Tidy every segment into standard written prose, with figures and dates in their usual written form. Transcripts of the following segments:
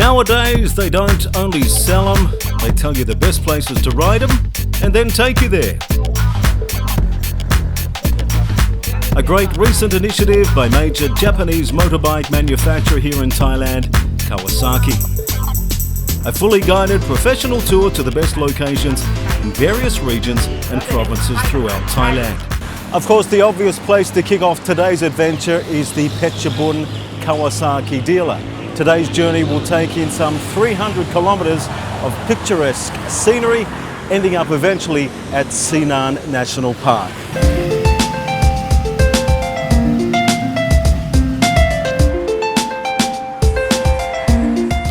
Nowadays, they don't only sell them, they tell you the best places to ride them and then take you there. A great recent initiative by major Japanese motorbike manufacturer here in Thailand, Kawasaki. A fully guided professional tour to the best locations in various regions and provinces throughout Thailand. Of course, the obvious place to kick off today's adventure is the Petchabun Kawasaki dealer. Today's journey will take in some 300 kilometres of picturesque scenery, ending up eventually at Sri Nan National Park.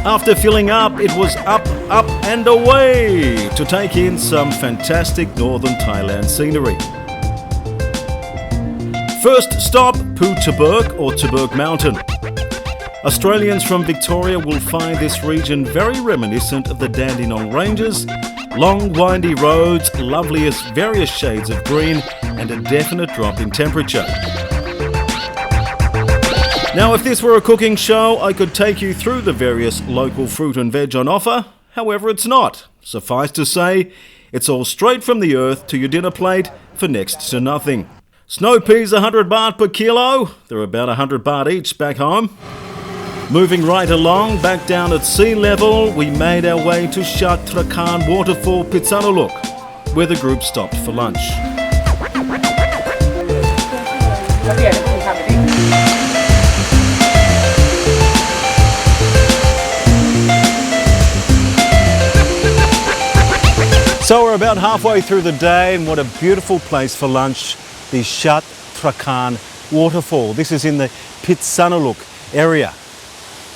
After filling up, it was up and away to take in some fantastic northern Thailand scenery. First stop, Petchabun or Petchabun Mountain. Australians from Victoria will find this region very reminiscent of the Dandenong Ranges. Long windy roads, loveliest various shades of green and a definite drop in temperature. Now, if this were a cooking show, I could take you through the various local fruit and veg on offer. However, it's not. Suffice to say, it's all straight from the earth to your dinner plate for next to nothing. Snow peas 100 baht per kilo. They're about 100 baht each back home. Moving right along, back down at sea level, we made our way to Uttaradit Waterfall, Phitsanulok, where the group stopped for lunch. So we're about halfway through the day, and what a beautiful place for lunch, the Uttaradit Waterfall. This is in the Phitsanulok area.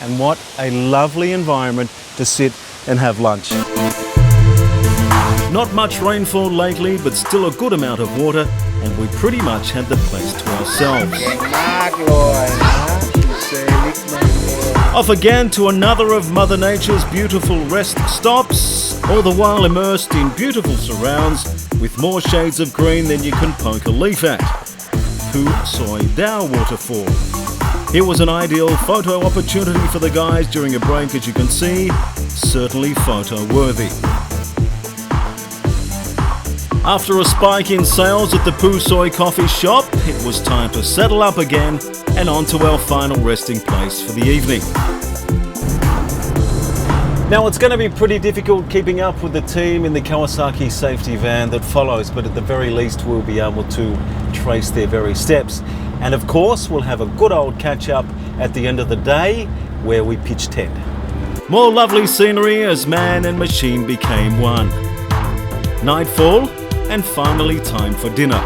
And what a lovely environment to sit and have lunch. Not much rainfall lately, but still a good amount of water, and we pretty much had the place to ourselves. Off again to another of Mother Nature's beautiful rest stops, all the while immersed in beautiful surrounds with more shades of green than you can poke a leaf at. Soy Dao Waterfall. Here was an ideal photo opportunity for the guys during a break, as you can see, certainly photo worthy. After a spike in sales at the Soy coffee shop, it was time to settle up again and on to our final resting place for the evening. Now, it's going to be pretty difficult keeping up with the team in the Kawasaki safety van that follows, but at the very least we'll be able to trace their very steps. And of course, we'll have a good old catch-up at the end of the day where we pitch tent. More lovely scenery as man and machine became one. Nightfall, and finally time for dinner.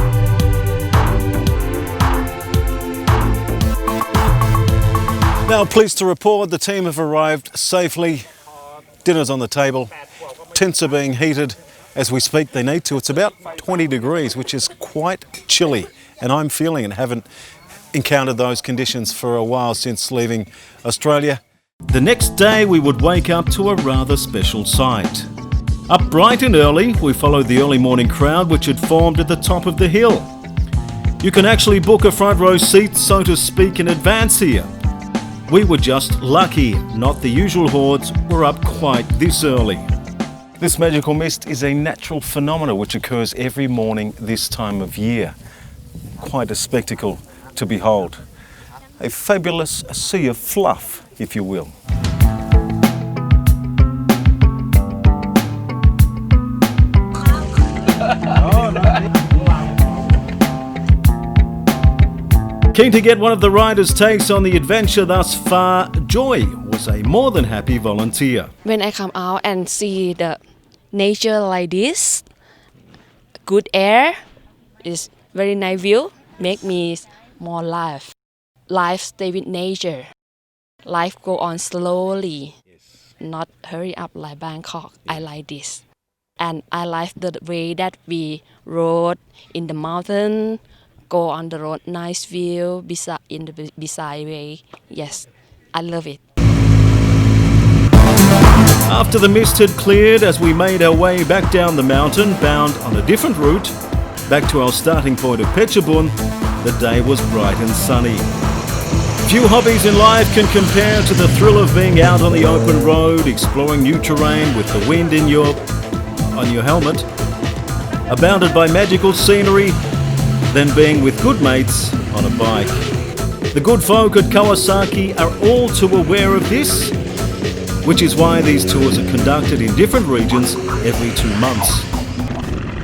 Now, pleased to report the team have arrived safely. Dinner's on the table. Tents are being heated as we speak. They need to. It's about 20 degrees, which is quite chilly. And I'm feeling it. Haven't encountered those conditions for a while since leaving Australia. The next day we would wake up to a rather special sight. Up bright and early, we followed the early morning crowd which had formed at the top of the hill. You can actually book a front row seat, so to speak, in advance here. We were just lucky, not the usual hordes were up quite this early. This magical mist is a natural phenomenon which occurs every morning this time of year. Quite a spectacle to behold. A fabulous sea of fluff, if you will. Keen to get one of the riders' takes on the adventure thus far, Joy was a more than happy volunteer. When I come out and see the nature like this, good air is very nice view, make me more life. Life stay with nature. Life go on slowly, not hurry up like Bangkok. I like this. And I like the way that we rode in the mountain, go on the road, nice view, in the beside way. Yes, I love it. After the mist had cleared, as we made our way back down the mountain, bound on a different route, back to our starting point of Petchabun, the day was bright and sunny. Few hobbies in life can compare to the thrill of being out on the open road, exploring new terrain with the wind on your helmet, abounded by magical scenery, than being with good mates on a bike. The good folk at Kawasaki are all too aware of this, which is why these tours are conducted in different regions every 2 months.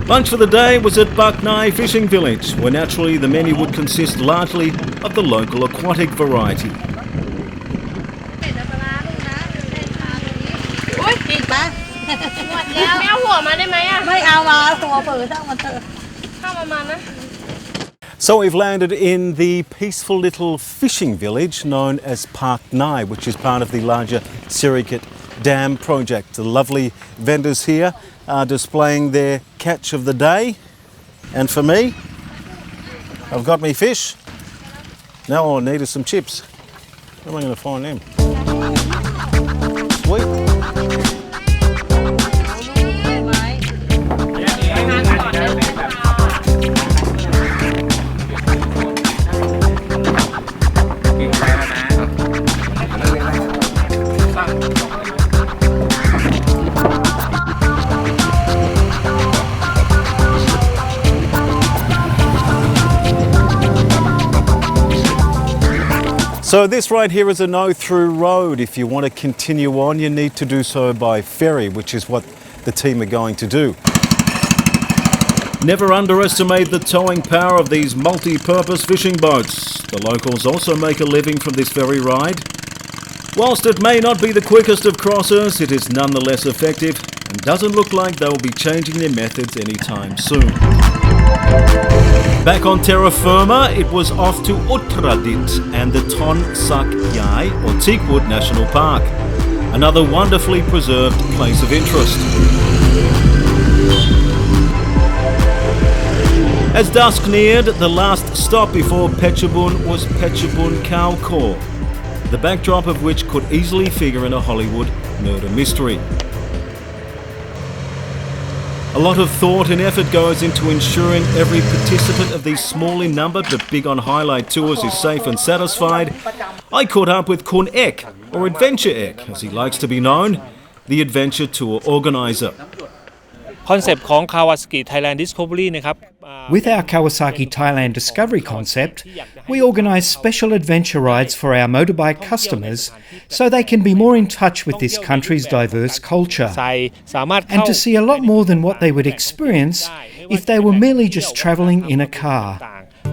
Lunch for the day was at Bucknight fishing village, where naturally the menu would consist largely of the local aquatic variety. ไม่เอาหัวมาได้ไหมอ่ะ ไม่เอามาหัวเปิดถ้ามันเถอะ ข้าวมานะ So we've landed in the peaceful little fishing village known as Bucknight, which is part of the larger Sirikit Dam project. The lovely vendors here are displaying their catch of the day. And for me, I've got me fish. Now all I need is some chips. Where am I going to find them? Sweet. So this right here is a no-through road. If you want to continue on, you need to do so by ferry, which is what the team are going to do. Never underestimate the towing power of these multi-purpose fishing boats. The locals also make a living from this ferry ride. Whilst it may not be the quickest of crossers, it is nonetheless effective and doesn't look like they'll be changing their methods anytime soon. Back on terra firma, it was off to Uttaradit and the Ton Sak Yai or Teakwood National Park, another wonderfully preserved place of interest. As dusk neared, the last stop before Petchabun was Petchabun Kawasaki, the backdrop of which could easily figure in a Hollywood murder mystery. A lot of thought and effort goes into ensuring every participant of these small in number but big on highlight tours is safe and satisfied. I caught up with Kun Ek, or Adventure Ek as he likes to be known, the adventure tour organizer. คอนเซปต์ของ Kawasaki Thailand Discovery นะครับ With our Kawasaki Thailand Discovery concept, we organise special adventure rides for our motorbike customers so they can be more in touch with this country's diverse culture สามารถ and to see a lot more than what they would experience if they were merely just travelling in a car.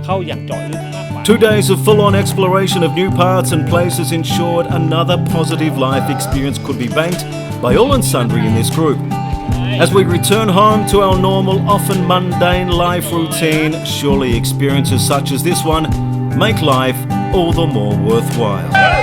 เข้าอย่างเจาะลึกมากกว่า 2 days of full-on exploration of new parts and places ensured another positive life experience could be banked by all and sundry in this group. As we return home to our normal, often mundane life routine, surely experiences such as this one make life all the more worthwhile.